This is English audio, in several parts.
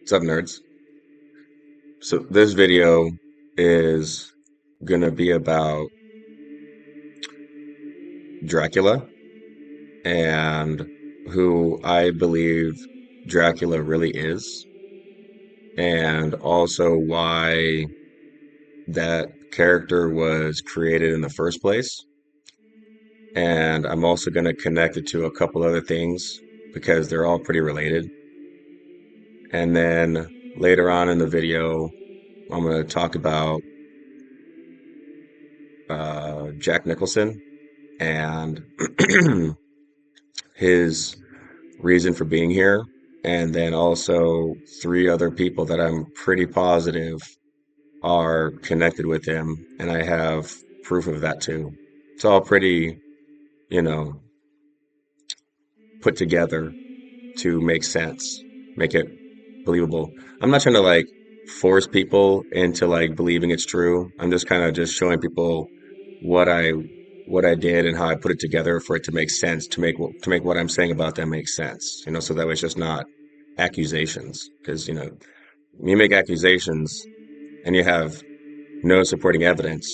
What's up, nerds? So this video is gonna be about Dracula and who I believe Dracula really is, and also why that character was created in the first place. And I'm also gonna connect it to a couple other things because they're all pretty related. And then later on in the video, I'm gonna talk about Jack Nicholson and his reason for being here, and then also three other people that I'm pretty positive are connected with him, and I have proof of that too. It's all pretty, you know, put together to make sense, make it believable. I'm not trying to like force people into like believing it's true. I'm just kind of just showing people what I what I did and how I put it together for it to make sense, to make what I'm saying about them make sense, so that way it's just not accusations. Because, when you make accusations and you have no supporting evidence,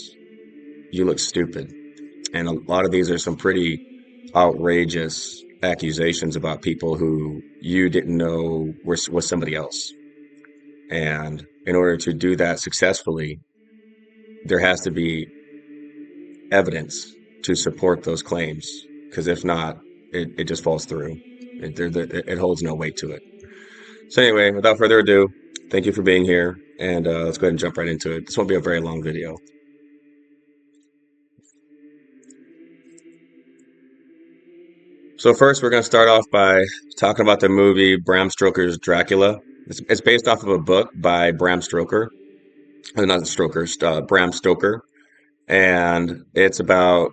you look stupid. And a lot of these are some pretty outrageous accusations about people who you didn't know was somebody else. And in order to do that successfully, there has to be evidence to support those claims. Because if not, it just falls through. It holds no weight to it. So anyway, without further ado, thank you for being here, and let's go ahead and jump right into it. This won't be a very long video. So first, we're going to start off by talking about the movie Bram Stoker's Dracula. It's based off of a book by Bram Stoker, not Stoker, Bram Stoker, and it's about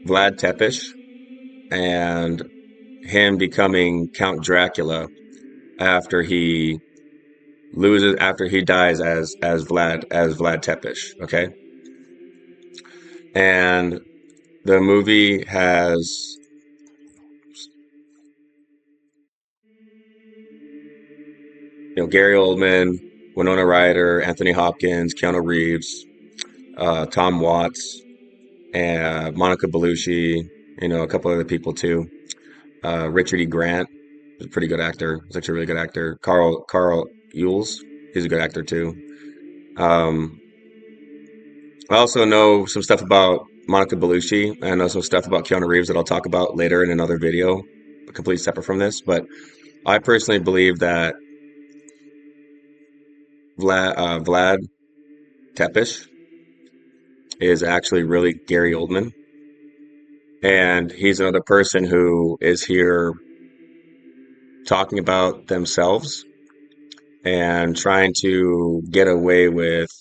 Vlad Tepes and him becoming Count Dracula after he dies as Vlad Tepes. Okay, and the movie has Gary Oldman, Winona Ryder, Anthony Hopkins, Keanu Reeves, Tom Watts, and Monica Bellucci. A couple other people too. Richard E. Grant is a pretty good actor. He's actually a really good actor. Carl Ewells, he's a good actor too. I also know some stuff about Monica Bellucci. I know some stuff about Keanu Reeves that I'll talk about later in another video, completely separate from this. But I personally believe that Vlad Tepes is actually really Gary Oldman. And he's another person who is here talking about themselves and trying to get away with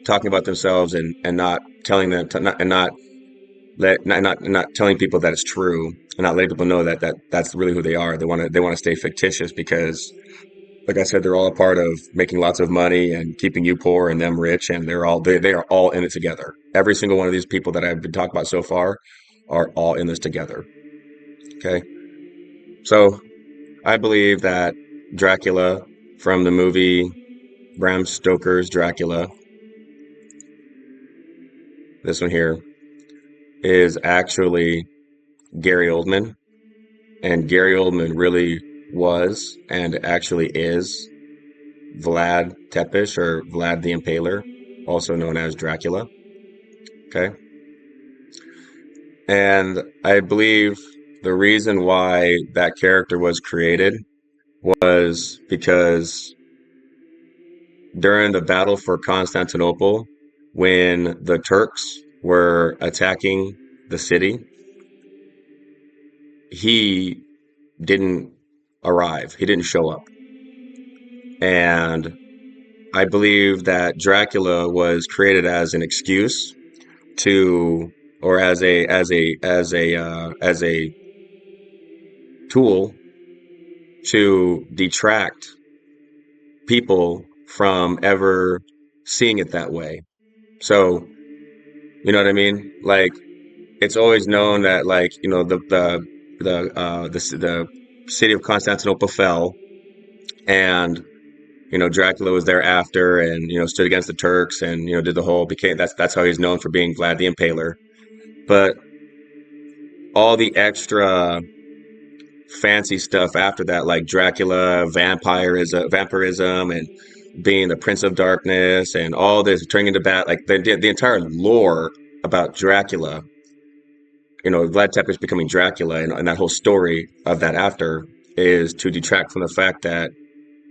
talking about themselves and not telling them to, not telling people that it's true, and not letting people know that's really who they are. They want to stay fictitious because, like I said, they're all a part of making lots of money and keeping you poor and them rich, and they are all in it together. Every single one of these people that I've been talking about so far are all in this together. Okay, so I believe that Dracula from the movie Bram Stoker's Dracula, this one here, is actually Gary Oldman, and Gary Oldman really was and actually is Vlad Tepes, or Vlad the Impaler, also known as Dracula. Okay. And I believe the reason why that character was created was because during the battle for Constantinople, when the Turks were attacking the city, he didn't arrive. He didn't show up. And I believe that Dracula was created as an excuse to, or as a tool to detract people from ever seeing it that way. So, you know what I mean? Like, it's always known that, like, the city of Constantinople fell, And Dracula was there after, and stood against the Turks, and did the whole became that's how he's known for being Vlad the Impaler. But all the extra fancy stuff after that, like Dracula, vampirism, and being the Prince of Darkness, and all this turning into bat, like the entire lore about Dracula. Vlad Tepes becoming Dracula, and that whole story of that after is to detract from the fact that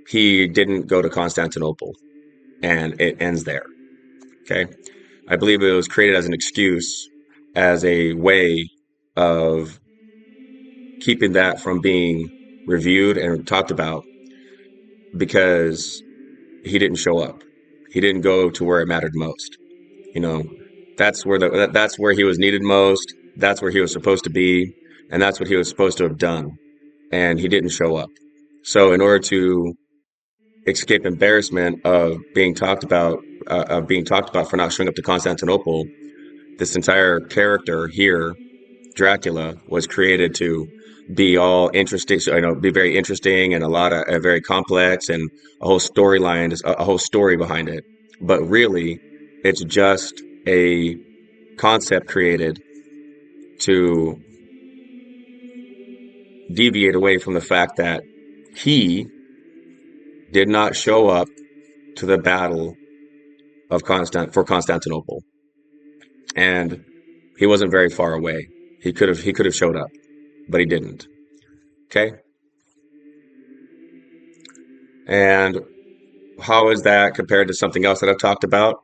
he didn't go to Constantinople, and it ends there. Okay, I believe it was created as an excuse, as a way of keeping that from being reviewed and talked about, because he didn't show up. He didn't go to where it mattered most. You know, that's where he was needed most. That's where he was supposed to be, and that's what he was supposed to have done. And he didn't show up. So in order to escape embarrassment of being talked about for not showing up to Constantinople, this entire character here, Dracula, was created to be all interesting, so, be very interesting, and a lot of very complex, and a whole storyline, a whole story behind it. But really, it's just a concept created to deviate away from the fact that he did not show up to the battle of Constantinople, and he wasn't very far away. He could have showed up, but he didn't. Okay, and how is that compared to something else that I've talked about?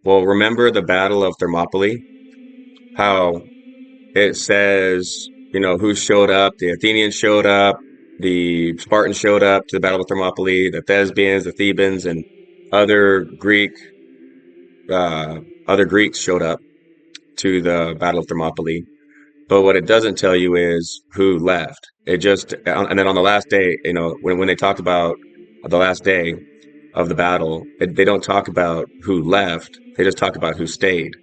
Well, remember the Battle of Thermopylae? How it says, who showed up? The Athenians showed up, the Spartans showed up to the Battle of Thermopylae, the Thesbians, the Thebans, and other Greek other Greeks showed up to the Battle of Thermopylae. But what it doesn't tell you is who left. It just, and then on the last day, when they talk about the last day of the battle, they don't talk about who left. They just talk about who stayed.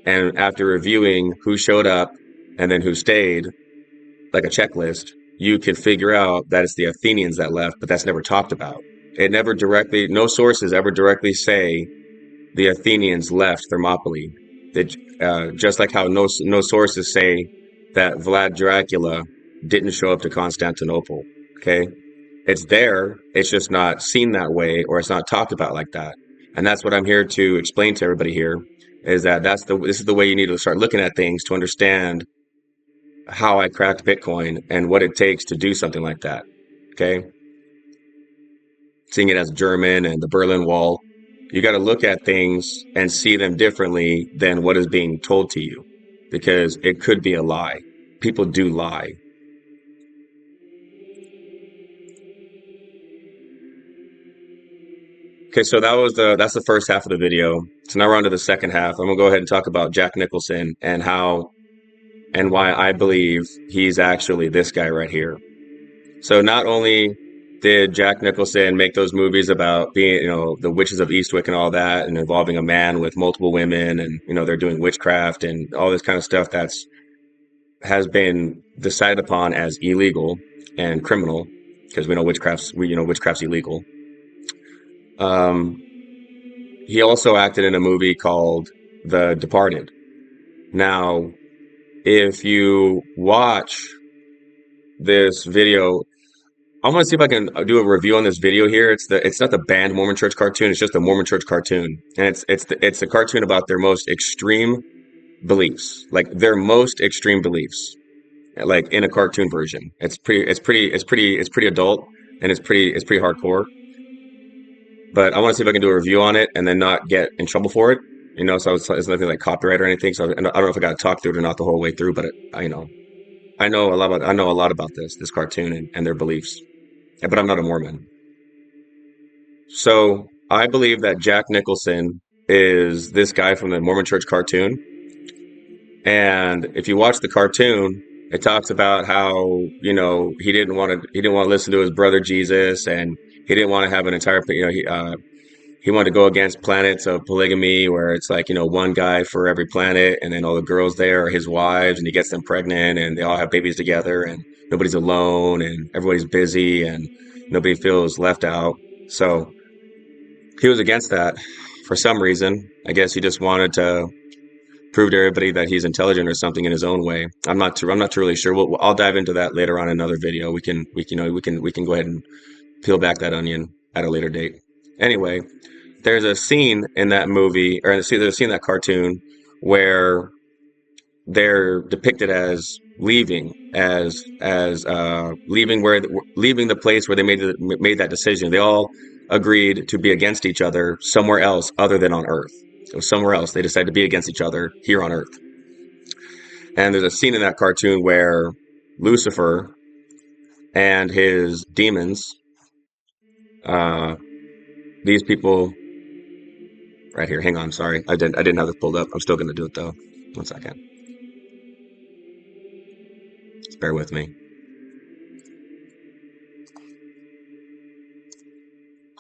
And after reviewing who showed up and then who stayed, like a checklist, you can figure out that it's the Athenians that left, but that's never talked about. It never directly, no sources ever directly say the Athenians left Thermopylae. Just like how no sources say that Vlad Dracula didn't show up to Constantinople. Okay, it's there. It's just not seen that way, or it's not talked about like that. And that's what I'm here to explain to everybody here. Is that this is the way you need to start looking at things to understand how I cracked Bitcoin and what it takes to do something like that. Okay, seeing it as German and the Berlin Wall, you got to look at things and see them differently than what is being told to you, because it could be a lie. People do lie. Okay, so that's the first half of the video. So now we're on to the second half. I'm gonna go ahead and talk about Jack Nicholson and how and why I believe he's actually this guy right here. So not only did Jack Nicholson make those movies about being, the witches of Eastwick and all that, and involving a man with multiple women, and they're doing witchcraft and all this kind of stuff that's has been decided upon as illegal and criminal, because witchcraft's illegal. Um, he also acted in a movie called The Departed. Now, if you watch this video, I'm gonna see if I can do a review on this video here. It's not the banned Mormon Church cartoon. It's just a Mormon Church cartoon, and it's a cartoon about their most extreme beliefs, like their most extreme beliefs, like in a cartoon version. It's pretty adult, and it's pretty hardcore. But I want to see if I can do a review on it and then not get in trouble for it. So it's nothing like copyright or anything. So I don't know if I got to talk through it or not the whole way through. But I know a lot about this cartoon and their beliefs. But I'm not a Mormon. So I believe that Jack Nicholson is this guy from the Mormon Church cartoon. And if you watch the cartoon, it talks about how, he didn't want to listen to his brother Jesus, and he didn't want to have an entire, he wanted to go against planets of polygamy, where it's like, one guy for every planet, and then all the girls there are his wives, and he gets them pregnant, and they all have babies together, and nobody's alone, and everybody's busy, and Nobody feels left out. So he was against that for some reason. I guess he just wanted to prove to everybody that he's intelligent or something in his own way. I'm not really sure. I'll dive into that later on in another video. We can go ahead and peel back that onion at a later date. Anyway, there's a scene in that movie, or there's a scene in that cartoon where they're depicted as leaving the place where they made that decision. They all agreed to be against each other somewhere else other than on Earth. So somewhere else they decided to be against each other here on Earth. And there's a scene in that cartoon where Lucifer and his demons, uh, these people right here. Hang on, sorry, I didn't have this pulled up. I'm still going to do it though. 1 second. Just bear with me.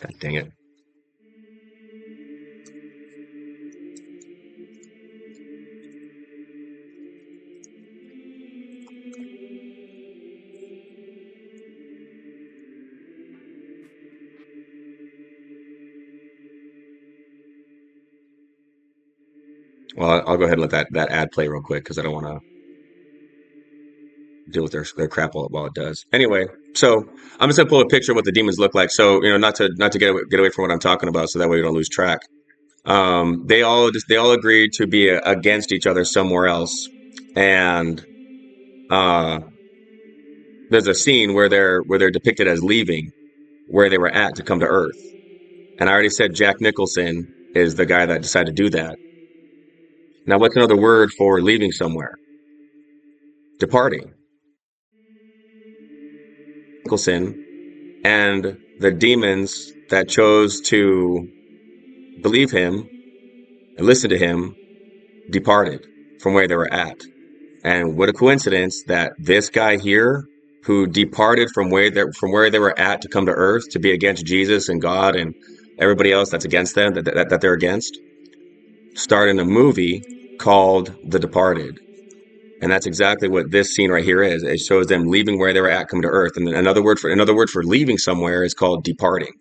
God dang it. Well, I'll go ahead and let that ad play real quick because I don't want to deal with their crap while it does. Anyway, so I'm just gonna pull a picture of what the demons look like. So not to get away from what I'm talking about, so that way we don't lose track. They all agreed to be against each other somewhere else, and uh, there's a scene where they're depicted as leaving where they were at to come to Earth. And I already said Jack Nicholson is the guy that decided to do that. Now, what's another word for leaving somewhere? Departing. Nicholson and the demons that chose to believe him and listen to him departed from where they were at. And what a coincidence that this guy here, who departed from where they were at to come to Earth to be against Jesus and God and everybody else that's against them, that they're against, starred in a movie called The Departed. And that's exactly what this scene right here is. It shows them leaving where they were at, come to Earth. And another word for leaving somewhere is called departing.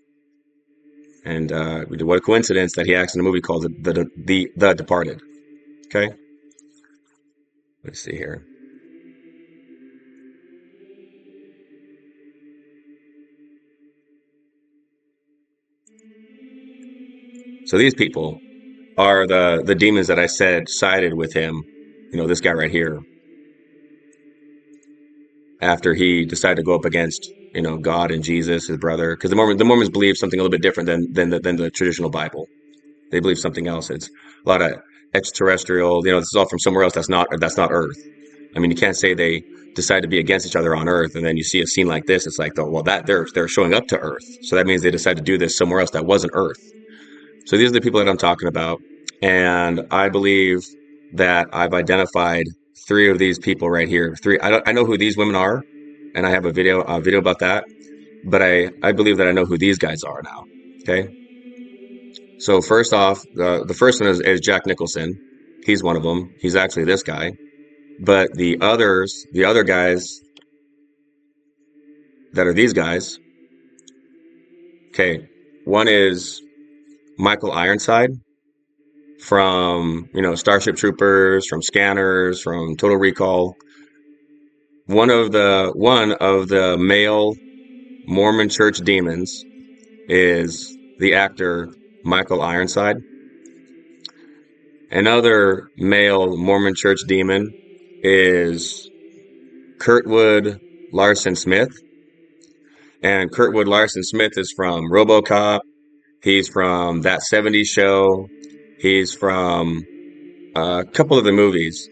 And what a coincidence that he acts in a movie called The Departed. Okay, let's see here. So these people are the demons that I said sided with him. This guy right here, after he decided to go up against God and Jesus, his brother, because the Mormons believe something a little bit different than the traditional Bible. They believe something else. It's a lot of extraterrestrial. This is all from somewhere else that's not Earth. I mean, you can't say they decide to be against each other on Earth, and then you see a scene like this. It's like, that they're showing up to Earth, so that means they decided to do this somewhere else that wasn't Earth. So these are the people that I'm talking about, and I believe that I've identified 3 of these people right here. 3. I know who these women are, and I have a video about that. But I believe that I know who these guys are now. Okay. So first off, the first one is Jack Nicholson. He's one of them. He's actually this guy. But the other guys that are these guys. Okay. One is Michael Ironside from, Starship Troopers, from Scanners, from Total Recall. One of the male Mormon church demons is the actor Michael Ironside. Another male Mormon church demon is Kurtwood Larson Smith. And Kurtwood Larson Smith is from RoboCop. He's from That 70s Show. He's from a couple of the movies.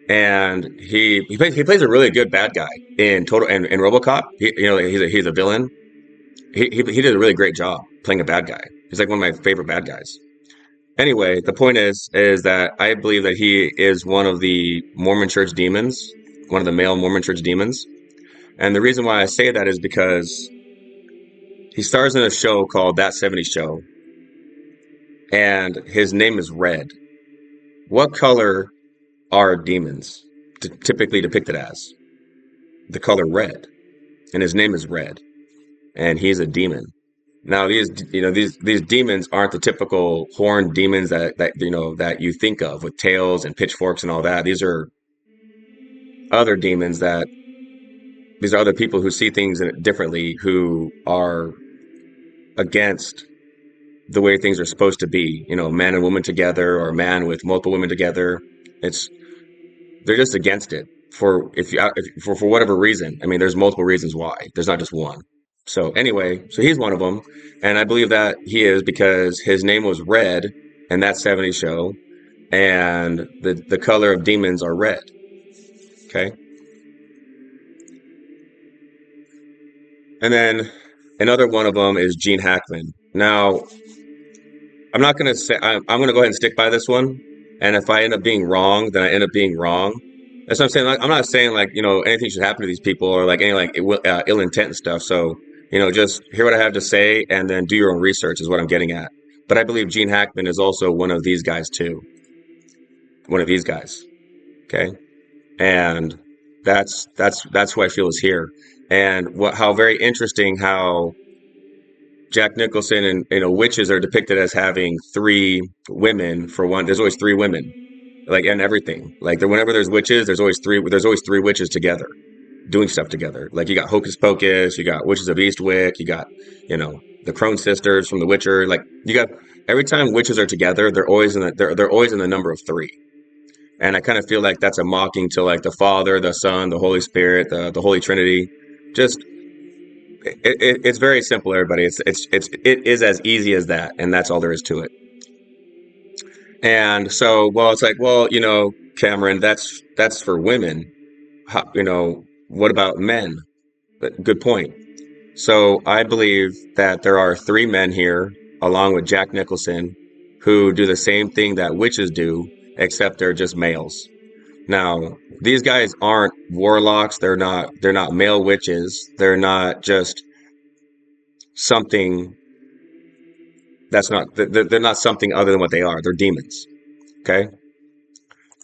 And he plays a really good bad guy in RoboCop. He's a villain. He did a really great job playing a bad guy. He's like one of my favorite bad guys. Anyway, the point is that I believe that he is one of the Mormon church demons, one of the male Mormon church demons. And the reason why I say that is because he stars in a show called That 70s Show, and his name is Red. What color are demons typically depicted as? The color red, and his name is Red. and he's a demon. Now these demons aren't the typical horned demons that you think of with tails and pitchforks and all that. These are other demons that these are other people who see things differently, who are against the way things are supposed to be. Man and woman together, or man with multiple women together. It's They're just against it for if you if, for whatever reason. I mean, there's multiple reasons why. There's not just one. So anyway, so he's one of them, and I believe that he is because his name was Red in that '70s show, and the color of demons are red. Okay, and then another one of them is Gene Hackman. Now, I'm not going to say, I'm going to go ahead and stick by this one. And if I end up being wrong, then I end up being wrong. That's what I'm saying. Like, I'm not saying like, anything should happen to these people or like any like ill intent and stuff. So, just hear what I have to say and then do your own research is what I'm getting at. But I believe Gene Hackman is also one of these guys too. One of these guys. Okay. And that's who I feel is here. And how very interesting how Jack Nicholson and witches are depicted as having three women for one. There's always three women, like and everything. Like whenever there's witches, there's always three. There's always three witches together, doing stuff together. Like you got Hocus Pocus, you got Witches of Eastwick, you got the Crone sisters from The Witcher. Like you got every time witches are together, they're always in the number of three. And I kind of feel like that's a mocking to like the Father, the Son, the Holy Spirit, the Holy Trinity. Just it's very simple, everybody. It is as easy as that, and that's all there is to it. And so, well, it's like, well, Cameron, that's for women. What about men? But good point. So I believe that there are three men here, along with Jack Nicholson, who do the same thing that witches do, except they're just males. Now, these guys aren't warlocks. They're not male witches. They're not just something they're not something other than what they are. They're demons. Okay.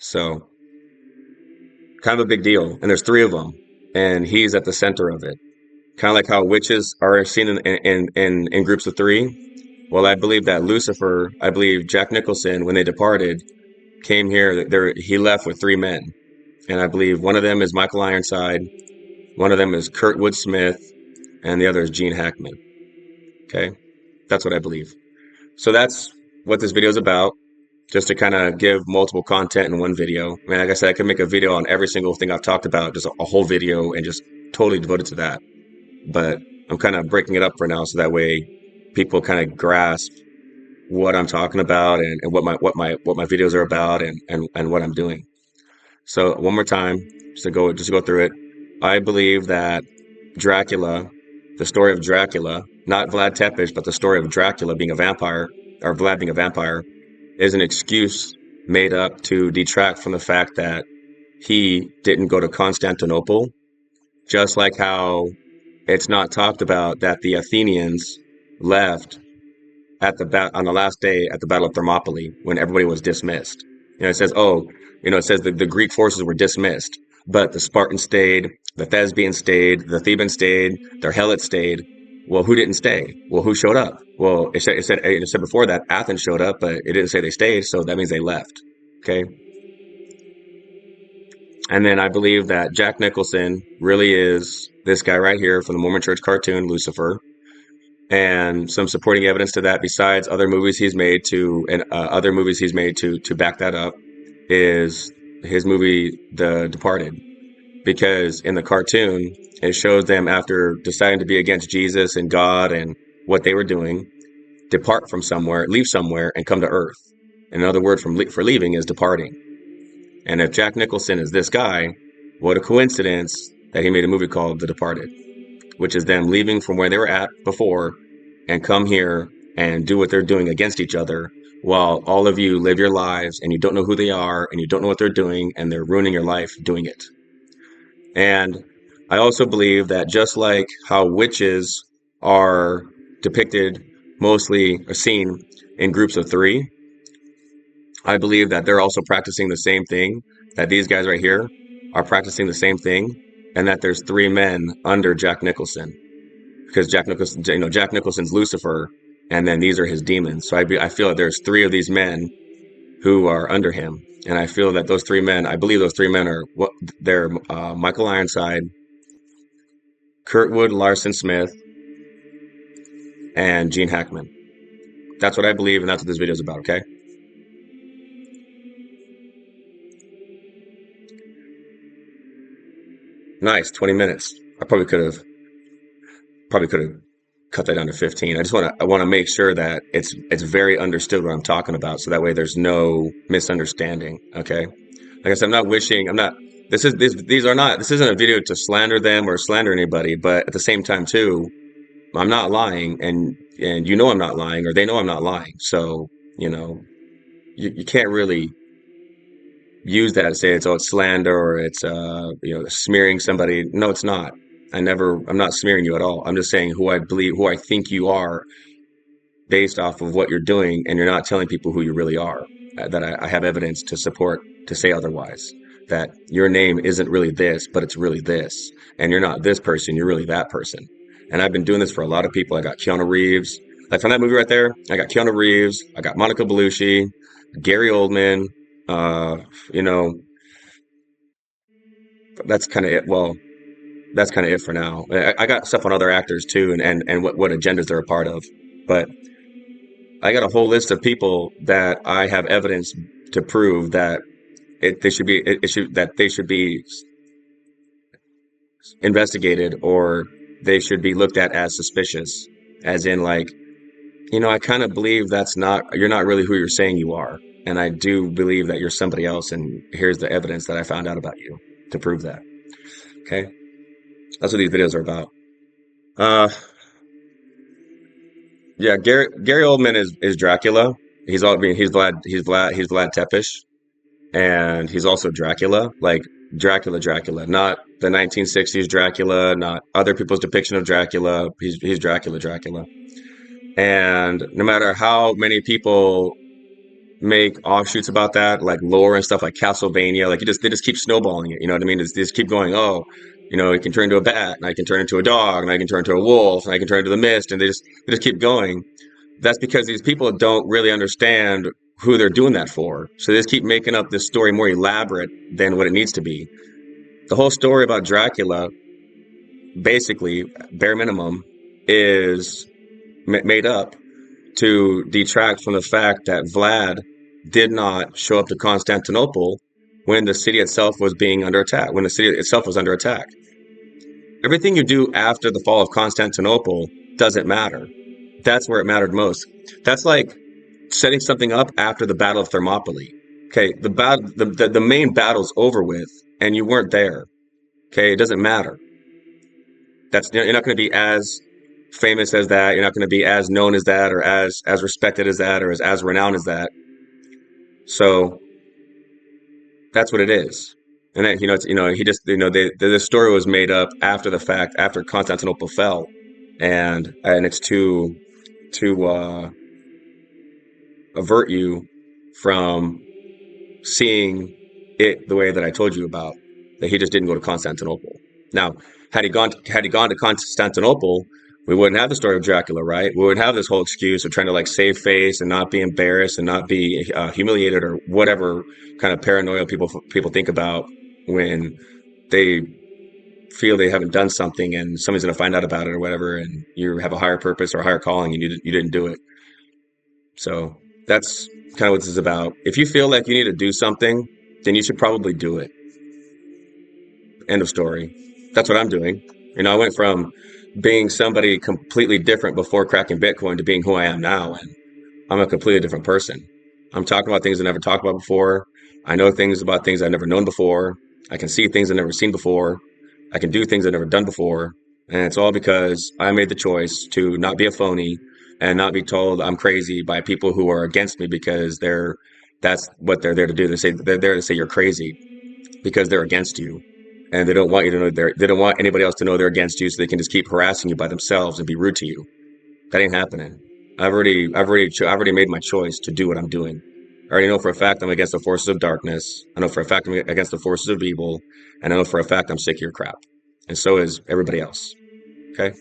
So kind of a big deal. And there's three of them and he's at the center of it. Kind of like how witches are seen in groups of three. Well, I believe that I believe Jack Nicholson, when they departed, came here. He left with three men. And I believe one of them is Michael Ironside. One of them is Kurtwood Smith. And the other is Gene Hackman. Okay. That's what I believe. So that's what this video is about, just to kind of give multiple content in one video. I mean, like I said, I could make a video on every single thing I've talked about, just a whole video and just totally devoted to that. But I'm kind of breaking it up for now so that way people kind of grasp what I'm talking about and what my videos are about and what I'm doing. So one more time, just to go through it. I believe that Dracula, the story of Dracula, not Vlad Tepes, but the story of Dracula being a vampire, or Vlad being a vampire, is an excuse made up to detract from the fact that he didn't go to Constantinople, just like how it's not talked about that the Athenians left on the last day at the Battle of Thermopylae when everybody was dismissed. It says, it says that the Greek forces were dismissed, but the Spartans stayed, the Thesbians stayed, the Thebans stayed, their Helots stayed. Well, who didn't stay? Well, who showed up? Well, it said before that Athens showed up, but it didn't say they stayed, so that means they left. Okay. And then I believe that Jack Nicholson really is this guy right here from the Mormon Church cartoon, Lucifer. And some supporting evidence to that, besides other movies he's made to back that up, is his movie The Departed. Because in the cartoon, it shows them after deciding to be against Jesus and God and what they were doing, depart from somewhere, leave somewhere, and come to Earth. And another word for leaving is departing. And if Jack Nicholson is this guy, what a coincidence that he made a movie called The Departed, which is them leaving from where they were at before and come here and do what they're doing against each other, while all of you live your lives and you don't know who they are and you don't know what they're doing and they're ruining your life doing it. And I also believe that just like how witches are depicted mostly or seen in groups of three, I believe that they're also practicing the same thing, that these guys right here are practicing the same thing, and that there's three men under Jack Nicholson. because Jack Nicholson's Lucifer, and then these are his demons. So I feel that there's three of these men who are under him, and I feel that those three men, I believe those three men are what they're Michael Ironside, Kurtwood Larson Smith, and Gene Hackman. That's what I believe, and that's what this video is about. Okay. Nice, 20 minutes. I probably could have cut that down to 15. I want to make sure that it's very understood what I'm talking about, so that way there's no misunderstanding. Okay. Like I said, I'm not, these are not, this isn't a video to slander them or slander anybody, but at the same time too, I'm not lying, and I'm not lying, or they know I'm not lying. So, you know, you can't really use that to say it's slander or it's smearing somebody. No, it's not. I'm not smearing you at all. I'm just saying who I think you are based off of what you're doing, and you're not telling people who you really are. That I have evidence to support to say otherwise. That your name isn't really this, but it's really this, and you're not this person. You're really that person. And I've been doing this for a lot of people. I got Keanu Reeves, like from that movie right there. I got Keanu Reeves. I got Monica Bellucci, Gary Oldman. Uh, you know, that's kind of it. Well, that's kind of it for now. I got stuff on other actors too, and what agendas they're a part of. But I got a whole list of people that I have evidence to prove that they should be investigated, or they should be looked at as suspicious, as in like, I kind of believe you're not really who you're saying you are, and I do believe that you're somebody else, and here's the evidence that I found out about you to prove that. Okay, that's what these videos are about. Uh, yeah, Gary Oldman is Dracula. He's Vlad Tepes, and he's also Dracula, like Dracula, not the 1960s Dracula, not other people's depiction of Dracula. He's Dracula. And no matter how many people make offshoots about that, like lore and stuff like Castlevania, like they just keep snowballing it. You know what I mean? They just keep going, oh, it can turn into a bat, and I can turn into a dog, and I can turn into a wolf, and I can turn into the mist, and they just keep going. That's because these people don't really understand who they're doing that for. So they just keep making up this story more elaborate than what it needs to be. The whole story about Dracula, basically, bare minimum, is made up to detract from the fact that Vlad did not show up to Constantinople when the city itself was being under attack, when the city itself was under attack. Everything you do after the fall of Constantinople doesn't matter. That's where it mattered most. That's like setting something up after the Battle of Thermopylae. Okay, the main battle's over with, and you weren't there. Okay, it doesn't matter. You're not going to be as famous as that. You're not going to be as known as that, or as respected as that, or as renowned as that. So that's what it is. And then he just the story was made up after the fact, after Constantinople fell, and it's to avert you from seeing it the way that I told you about, that he just didn't go to Constantinople. Now, had he gone to Constantinople, we wouldn't have the story of Dracula, right? We wouldn't have this whole excuse of trying to like save face and not be embarrassed and not be humiliated, or whatever kind of paranoia people think about when they feel they haven't done something and somebody's going to find out about it or whatever, and you have a higher purpose or a higher calling and you didn't do it. So that's kind of what this is about. If you feel like you need to do something, then you should probably do it. End of story. That's what I'm doing. I went from being somebody completely different before cracking Bitcoin to being who I am now, and I'm a completely different person. I'm talking about things I never talked about before. I know things about things I've never known before. I can see things I've never seen before. I can do things I've never done before. And it's all because I made the choice to not be a phony and not be told I'm crazy by people who are against me, because that's what they're there to do. They're there to say you're crazy because they're against you. And they don't want you to know they don't want anybody else to know they're against you, so they can just keep harassing you by themselves and be rude to you. That ain't happening. I've already made my choice to do what I'm doing. I already know for a fact I'm against the forces of darkness. I know for a fact I'm against the forces of evil, and I know for a fact I'm sick of your crap. And so is everybody else. Okay?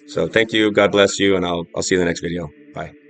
So thank you. God bless you, and I'll see you in the next video. Bye.